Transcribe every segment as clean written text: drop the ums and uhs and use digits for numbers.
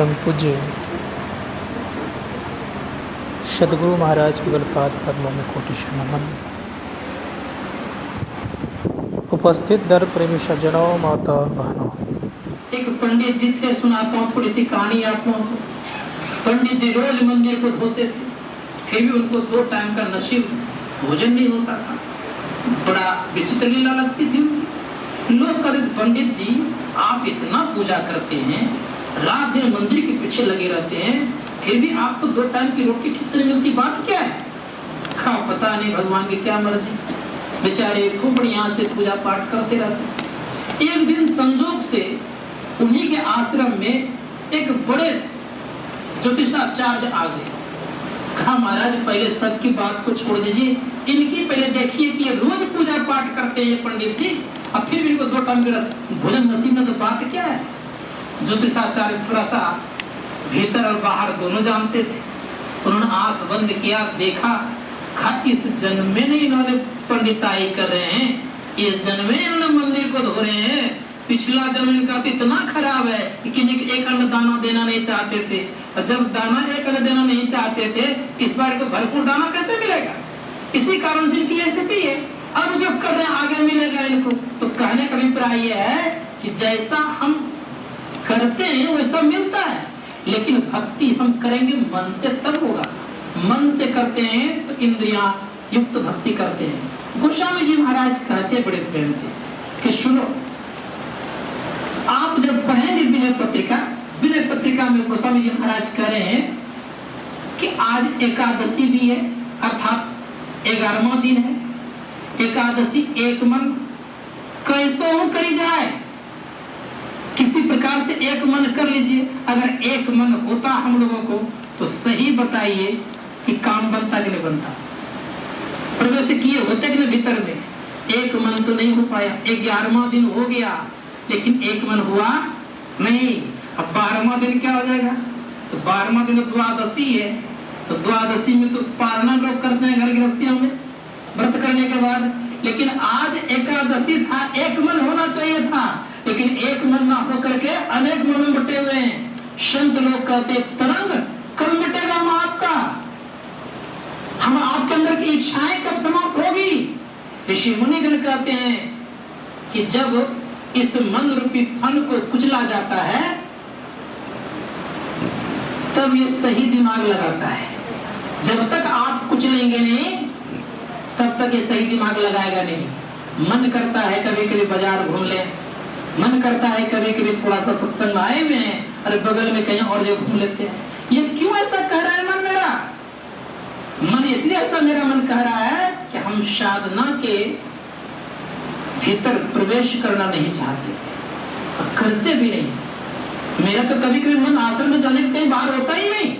परम पूज्य सदगुरु महाराज के गलपाद पद्मों में कोटि नमन। उपस्थित दर प्रेमी सज्जनों, माता बहनों, एक पंडित जी थे, सुनाता हूँ थोड़ी सी कहानी आप लोगों को। पंडित जी रोज मंदिर को धोते थे, फिर भी उनको 2 टाइम का नसीब भोजन नहीं होता था। बड़ा विचित्र लीला लगती थी उनकी। लोग कहते पंडित जी आप इतना पूजा करते हैं, रात दिन मंदिर के पीछे लगे रहते हैं, फिर भी आपको 2 टाइम की रोटी ठीक से नहीं मिलती, बात क्या है? खाओ, पता नहीं भगवान की क्या मर्जी। बेचारे खूब बढ़िया से पूजा पाठ करते रहते। एक दिन संजोग से उन्हीं के आश्रम में एक बड़े ज्योतिषाचार्य आ गए। कहा महाराज पहले सबकी बात को छोड़ दीजिए, इनकी पहले देखिए कि ये रोज पूजा पाठ करते हैं पंडित जी, अब फिर इनको 2 टाइम का भोजन नसीब में, तो बात क्या है? ज्योतिषाचार्य थोड़ा सा भीतर और बाहर दोनों जानते थे। उन्होंने आंख बंद किया, देखा इस जन्म में नहीं इन्होंने पंडिताई कर रहे हैं, इस जन्म में इन्होंने मंदिर को धो रहे हैं। पिछला जन्म इनका तो इतना खराब है कि एक अन्न दाना देना नहीं चाहते थे, और जब दाना एक अन्न देना नहीं चाहते थे, इस बार को भरपूर दाना कैसे मिलेगा? इसी कारण से इनकी स्थिति है। अब जब कर रहे आगे मिलेगा इनको। तो कहने का अभिप्राय यह है कि जैसा हम करते हैं वैसा मिलता है, लेकिन भक्ति हम करेंगे मन से तब होगा। मन से करते हैं तो इंद्रियां युक्त भक्ति करते हैं। गोस्वामी जी महाराज कहते बड़े प्रेम से कि सुनो, आप जब पढ़ेंगे विनय पत्रिका में गोस्वामी जी महाराज कह रहे हैं कि आज एकादशी भी है, अर्थात 11वां दिन है। एकादशी एक मन कैसो हो करी जाए, किसी प्रकार से एक मन कर लीजिए। अगर एक मन होता हम लोगों को तो सही बताइए कि काम बनता कि नहीं बनता, प्रवेश किए होते कि नहीं भीतर में? एक मन तो नहीं हो पाया। 11वां दिन हो गया लेकिन एक मन हुआ नहीं। अब 12वां दिन क्या हो जाएगा? तो 12वां दिन तो द्वादशी है, तो द्वादशी में तो पारणा लोग करते हैं घर गृहस्थियों में व्रत करने के बाद। लेकिन आज एकादशी था, एक मन होना चाहिए था, लेकिन एक मन ना होकर के अनेक मन बटे हुए हैं। संत लोग कहते तरंग कब मिटेगा हम आपका, हम आपके अंदर की इच्छाएं कब समाप्त होगी? ऋषि मुनिगण कहते हैं कि जब इस मन रूपी फन को कुचला जाता है तब ये सही दिमाग लगाता है। जब तक आप कुचलेंगे नहीं तब तक ये सही दिमाग लगाएगा नहीं। मन करता है कभी कभी बाजार घूम ले, मन करता है कभी कभी थोड़ा सा सत्संग आए हुए हैं, अरे बगल में कहीं और जगह घूम लेते हैं। ये क्यों ऐसा कह रहा है मन मेरा? मन इसलिए ऐसा मेरा मन कह रहा है कि हम साधना के भीतर प्रवेश करना नहीं चाहते, करते भी नहीं। मेरा तो कभी कभी मन आश्रम में जाने के कहीं बाहर होता ही नहीं।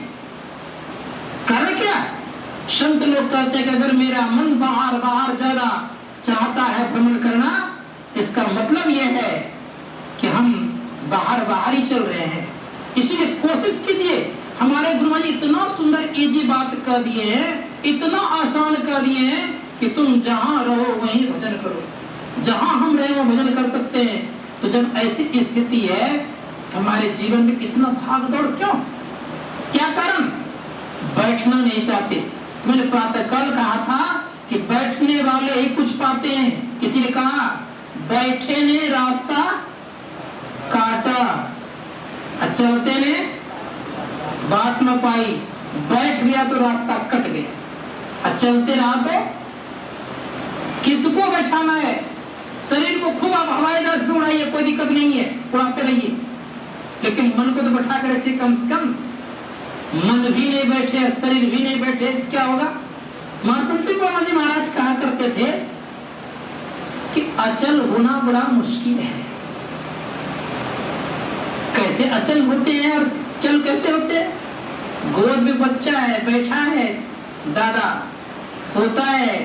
कारण क्या? संत लोग कहते हैं कि अगर मेरा मन बाहर ज्यादा चाहता है भ्रमण करना, इसका मतलब यह है कि हम बाहर ही चल रहे हैं। इसीलिए कोशिश कीजिए। हमारे गुरुजी इतना सुंदर इजी बात कर दिए हैं, इतना आसान कर दिए हैं कि तुम जहां रहो वहीं भजन करो। जहां हम रहे वो भजन कर सकते हैं। तो जब ऐसी स्थिति है हमारे जीवन में इतना भाग दौड़ क्यों? क्या कारण? बैठना नहीं चाहते। मैंने प्रातः कल कहा था कि बैठने वाले ही कुछ पाते हैं। किसी ने कहा बैठे ने रास्ता काटा, चलते ने बात न पाई। बैठ गया तो रास्ता कट गया, चलते रहा तो किसको बैठाना है? शरीर को खूब आप हवाई जहाज में उड़ाइए, कोई दिक्कत नहीं है, उड़ाते रहिए, लेकिन मन को तो बैठा कर रखिए कम से कम। मन भी नहीं बैठे, शरीर भी नहीं बैठे, क्या होगा? महासंत सिंह जी महाराज कहा करते थे कि अचल होना बड़ा मुश्किल है। कैसे अचल होते हैं और चल कैसे होते हैं? गोद में बच्चा है, बैठा है, दादा होता है,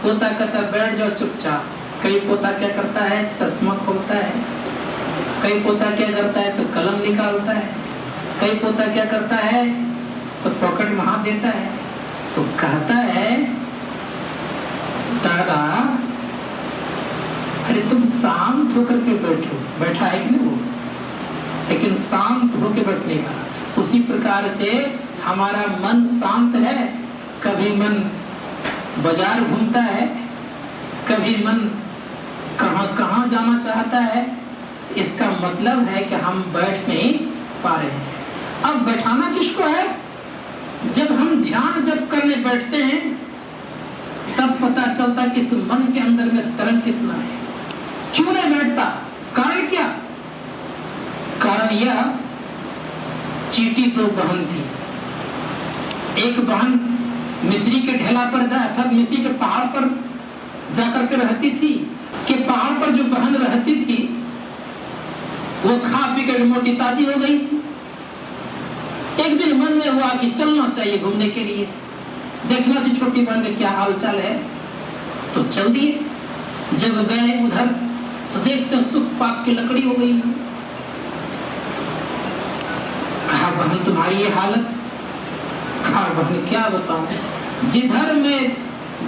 पोता कहता बैठ जाओ चुपचाप। कई पोता क्या करता है? चश्मा खोलता है। कई पोता क्या करता है? तो कलम निकालता है। कई पोता क्या करता है? तो पॉकेट में हाथ देता है। तो कहता है दादा अरे तुम शांत होकर के बैठो। बैठा है कि नहीं? वो लेकिन शांत होकर बैठने का। उसी प्रकार से हमारा मन शांत है, कभी मन बाजार घूमता है, कभी मन कहां कहां जाना चाहता है। इसका मतलब है कि हम बैठ नहीं पा रहे हैं। अब बैठाना किसको है? जब हम ध्यान जब करने बैठते हैं तब पता चलता कि इस मन के अंदर में तरंग कितना है। क्यों नहीं बैठता? कारण क्या? कारण यह, चींटी दो बहन थी। एक बहन मिस्री के ढेला पर अर्थात मिस्री के पहाड़ पर जाकर के रहती थी कि पहाड़ पर जो बहन रहती थी वो खा पी कर मोटी ताजी हो गई थी। एक दिन मन में हुआ कि चलना चाहिए घूमने के लिए, देखना चाहिए छोटी बहन में क्या हालचाल है, तो चल दिए। जब गए उधर तो देखते सूख पाक की लकड़ी हो गई। कहा बहन तुम्हारी ये हालत? कहा बहन क्या बताऊं, जिधर मैं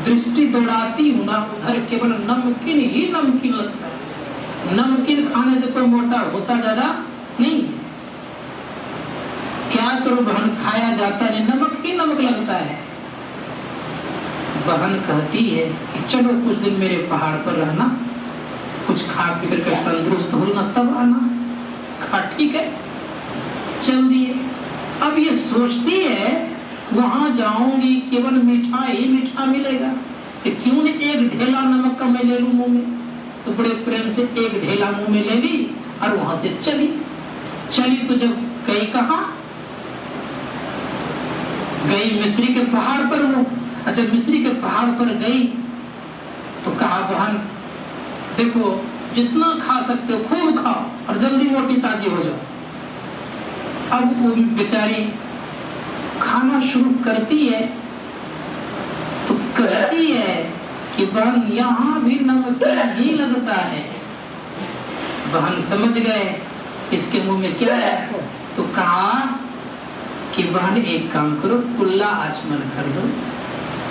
दृष्टि दौड़ाती हूं ना उधर केवल नमकीन ही नमकीन लगता है। नमकीन खाने से कोई मोटा होता ज्यादा नहीं। क्या करूं बहन, खाया जाता नहीं, नमक ही नमक लगता है। बहन कहती है कि चलो कुछ दिन मेरे पहाड़ पर रहना, कुछ खा पी कर तंदुरुस्त होना तब आना। कहा ठीक है, चल दिए। अब ये सोचती है वहां जाऊंगी केवल मीठा ही मीठा मिलेगा, कि क्यों नहीं एक ढेला नमक का मैं ले लूं मुंह में। तो बड़े प्रेम से एक ढेला मुंह में ले ली और वहां से चली। तो जब गई कहां गई, मिस्री के पहाड़ पर। वो अच्छा मिस्री के पहाड़ पर गई तो कहा बहन देखो जितना खा सकते हो खूब खाओ और जल्दी मोटी ताजी हो जाओ। अब वो बेचारी खाना शुरू करती है तो कहती है कि बहन यहाँ भी नमक ही लगता है। बहन समझ गए इसके मुंह में क्या है, तो कहा कि बहन एक काम करो, कुल्ला आचमन कर लो,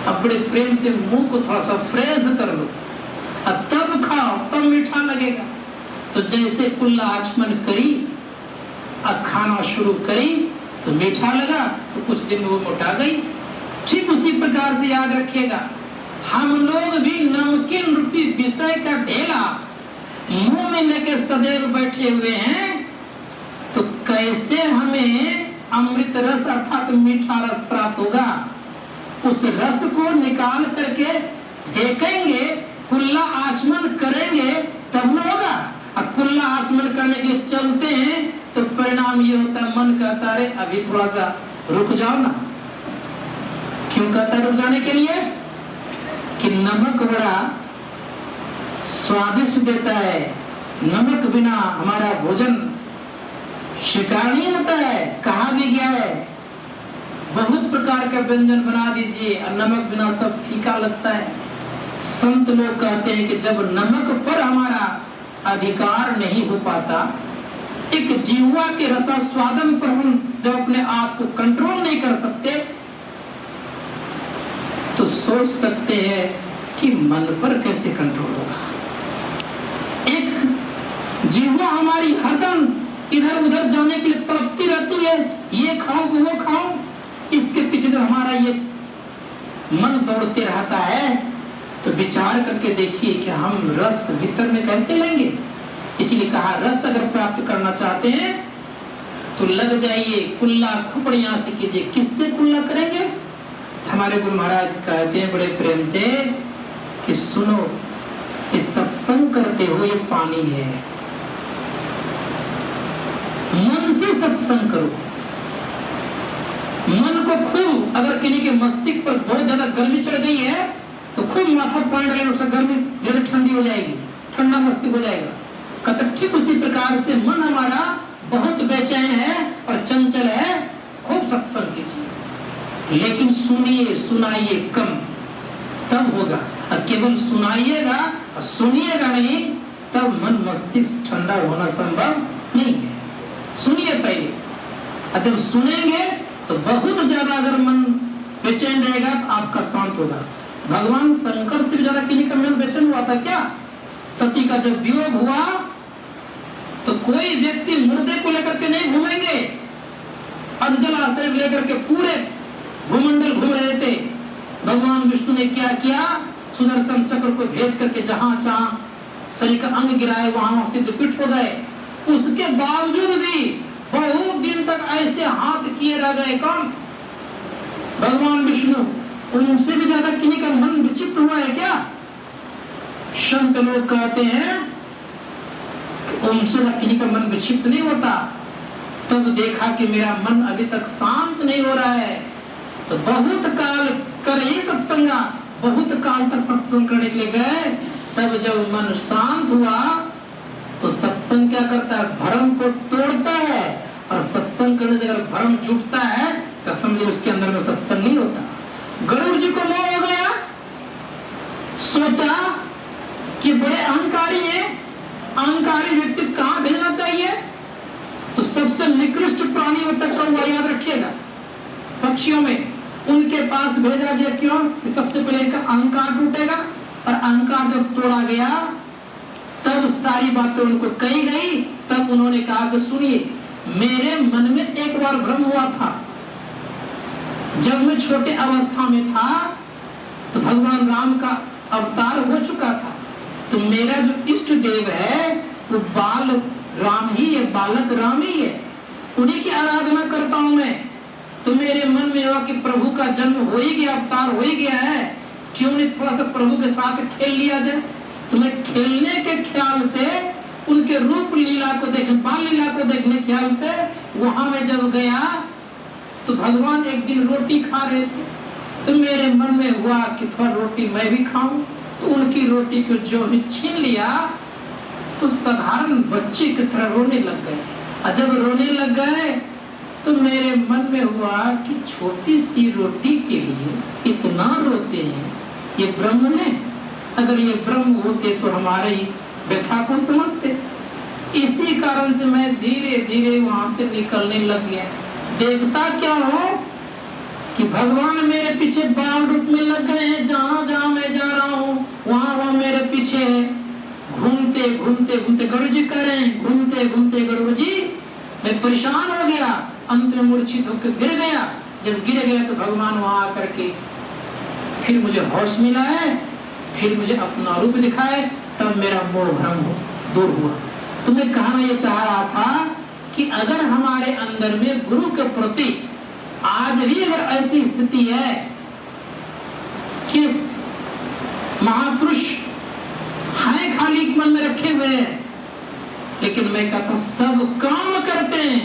अब बड़े प्रेम से मुंह को थोड़ा सा फ्रेश कर लो और तब खाओ, तब मीठा लगेगा। तो जैसे कुल्ला आचमन करी और खाना शुरू करी तो मीठा लगा, तो कुछ दिन वो मोटा गई। ठीक उसी प्रकार से याद रखिएगा, हम लोग भी नमकीन रूपी विषय का ढेला मुंह में लेकर सदैव बैठे हुए हैं, तो कैसे हमें अमृत रस अर्थात मीठा रस प्राप्त होगा? उस रस को निकाल करके फेंकेंगे, कुल्ला आचमन करेंगे तब न होगा। और कुल्ला आचमन करने के लिए चलते हैं तो परिणाम ये होता है, मन कहता है अभी थोड़ा सा रुक जाओ ना। क्यों कहता है रुक जाने के लिए? कि नमक बड़ा स्वादिष्ट देता है, नमक बिना हमारा भोजन स्वीकार नहीं होता है। कहा भी गया है बहुत प्रकार के व्यंजन बना दीजिए और नमक बिना सब फीका लगता है। संत लोग कहते हैं कि जब नमक पर हमारा अधिकार नहीं हो पाता, एक जीवा के रसास्वादन पर हम जब अपने आप को कंट्रोल नहीं कर सकते, तो सोच सकते हैं कि मन पर कैसे कंट्रोल होगा। एक जीवा हमारी हरदम इधर उधर जाने के लिए तड़पती रहती है, ये खाऊं वो खाऊं, इसके पीछे जब हमारा ये मन दौड़ते रहता है तो विचार करके देखिए कि हम रस भीतर में कैसे लेंगे। इसीलिए कहा रस अगर प्राप्त करना चाहते हैं तो लग जाइए, कुल्ला खुपड़ियां से कीजिए। किससे कुल्ला करेंगे? हमारे गुरु महाराज कहते हैं बड़े प्रेम से कि सुनो, इस सत्संग करते हो ये पानी है, मन से सत्संग करो। मन को खूब, अगर किसी के मस्तिष्क पर बहुत ज्यादा गर्मी चढ़ गई है तो खूब माथा पॉइंट रहे, उससे गर्मी जल्दी ठंडी हो जाएगी, ठंडा मस्तिष्क हो जाएगा। ठीक उसी प्रकार से मन हमारा बहुत बेचैन है और चंचल है, खूब सत्संग कीजिए, लेकिन सुनिए सुनाइए कम, तब होगा। और केवल सुनाइएगा और सुनिएगा नहीं, तब मन मस्तिष्क ठंडा होना संभव नहीं है। सुनिए पहले, और जब सुनेंगे तो बहुत ज्यादा अगर मन बेचैन रहेगा तो आपका शांत होगा। भगवान शंकर से भी ज्यादा किसी का मन बेचैन हुआ था क्या? सती का जब वियोग हुआ तो कोई व्यक्ति मुर्दे को लेकर के नहीं घूमेंगे। अधजला शरीर लेकर के पूरे भूमंडल घूम रहे थे। भगवान विष्णु ने क्या किया, सुदर्शन चक्र को भेज करके जहां जहां शरीर का अंग गिराए वहां सिद्ध पीठ हो गए। उसके बावजूद भी बहुत दिन तक ऐसे हाथ किए रह गए। कौन? भगवान विष्णु। उनसे भी ज्यादा किन्हीं का मन विक्षिप्त हुआ है क्या? संत लोग कहते हैं उनसे किन्हीं का मन विक्षिप्त नहीं होता। तब देखा कि मेरा मन अभी तक शांत नहीं हो रहा है, तो बहुत काल करे सत्संगा, बहुत काल तक सत्संग करने के लिए गए। तब जब मन शांत हुआ तो सत्संग क्या करता है, भ्रम को तोड़ता है। और सत्संग करने से अगर भ्रम जुटता है तो समझो उसके अंदर में सत्संग नहीं होता। गरुड़ जी को मोह हो गया, सोचा कि बड़े अहंकारी है, अहंकारी व्यक्ति कहां भेजना चाहिए, तो सबसे निकृष्ट प्राणी होता है, याद रखिएगा, पक्षियों में उनके पास भेजा गया। क्यों? कि सबसे पहले इनका अहंकार टूटेगा, और अहंकार जब तोड़ा गया तब सारी बातें उनको कही गई। तब उन्होंने कहा कि सुनिए, मेरे मन में एक बार भ्रम हुआ था, जब मैं छोटे अवस्था में था तो भगवान राम का अवतार हो चुका था, तो मेरा जो इष्ट देव है वो बाल राम ही है, बालक राम ही है, उन्हीं की आराधना करता हूं मैं। तो मेरे मन में हुआ कि प्रभु का जन्म हो ही गया, अवतार हो ही गया है, क्यों नहीं थोड़ा सा प्रभु के साथ खेल लिया जाए। तो मैं खेलने के ख्याल से, उनके रूप लीला को देखने, बाल लीला को देखने के ख्याल से वहां में जब गया तो भगवान एक दिन रोटी खा रहे थे, तो मेरे मन में हुआ कि थोड़ा रोटी मैं भी खाऊं। तो उनकी रोटी को जो भी छीन लिया तो साधारण बच्चे की तरह रोने लग गए। और जब रोने लग गए तो मेरे मन में हुआ कि छोटी सी रोटी के लिए इतना रोते हैं, ये ब्रह्म है। अगर ये ब्रह्म होते तो हमारे व्यथा को समझते। इसी कारण से मैं धीरे धीरे वहां से निकलने लग गया। देखता क्या हो कि भगवान मेरे पीछे बाल रूप में लग गए हैं, जहां जहां मैं जा रहा हूँ वहां वहां मेरे पीछे है। घूमते घूमते घूमते, गुरु जी कह रहे हैं, घूमते घूमते गुरु जी मैं परेशान हो गया, अंत में मूर्छित होकर गिर गया। जब गिर गया तो भगवान वहां आकर के फिर मुझे होश मिला है, फिर मुझे अपना रूप दिखाए, तब मेरा मोह भ्रम दूर हुआ। तो मैं कहना ये चाह रहा था कि अगर हमारे अंदर में गुरु के प्रति आज भी अगर ऐसी स्थिति है कि महापुरुष हैं खाली मन में रखे हुए हैं, लेकिन मैं कहता हूं सब काम करते हैं,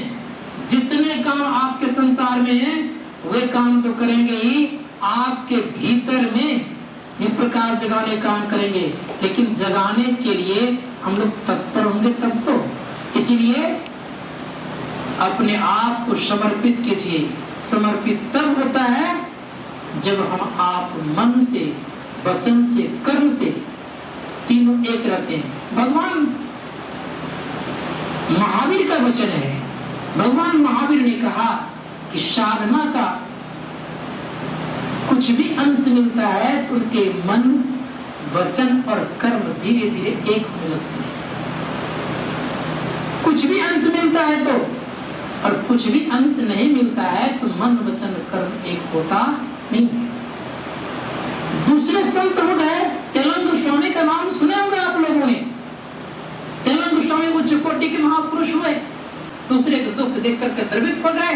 जितने काम आपके संसार में हैं वे काम तो करेंगे ही, आपके भीतर में ये प्रकाश जगाने काम करेंगे, लेकिन जगाने के लिए हम लोग तत्पर होंगे तब तो। इसीलिए अपने आप को समर्पित कीजिए। समर्पित तब होता है जब हम आप मन से, वचन से, कर्म से तीनों एक रहते हैं। भगवान महावीर का वचन है, भगवान महावीर ने कहा कि साधना का कुछ भी अंश मिलता है तो उनके मन, वचन और कर्म धीरे धीरे एक होने लगते हैं। कुछ भी अंश मिलता है तो, और कुछ भी अंश नहीं मिलता है तो मन, वचन, कर्म एक होता नहीं। दूसरे संत हो गए, तेलंग गोस्वामी का नाम सुने होंगे आप लोगों ने। तेलंग गोस्वामी उच्च कोटि के महापुरुष हुए, दूसरे को दुख देख करके द्रवित हो गए।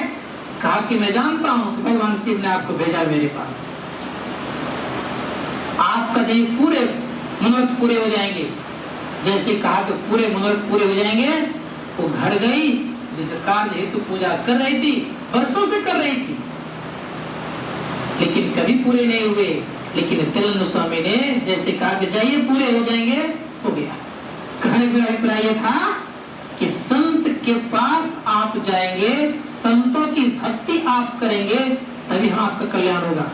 कहा कि मैं जानता हूं कि भगवान शिव ने आपको भेजा मेरे पास, आपका जो पूरे मनोरथ पूरे हो जाएंगे। जैसे कहा कि पूरे मनोरथ पूरे हो जाएंगे, वो घर गई, जिस कार्य हेतु पूजा कर रही थी, वर्षों से कर रही थी, लेकिन कभी पूरे नहीं हुए। लेकिन तेलंग गोस्वामी ने जैसे कहा कि जाइए पूरे हो जाएंगे, हो गया। कहने का अभिप्राय यह था कि संत के पास आप जाएंगे, संतों की भक्ति आप करेंगे, तभी हम आपका कल्याण होगा।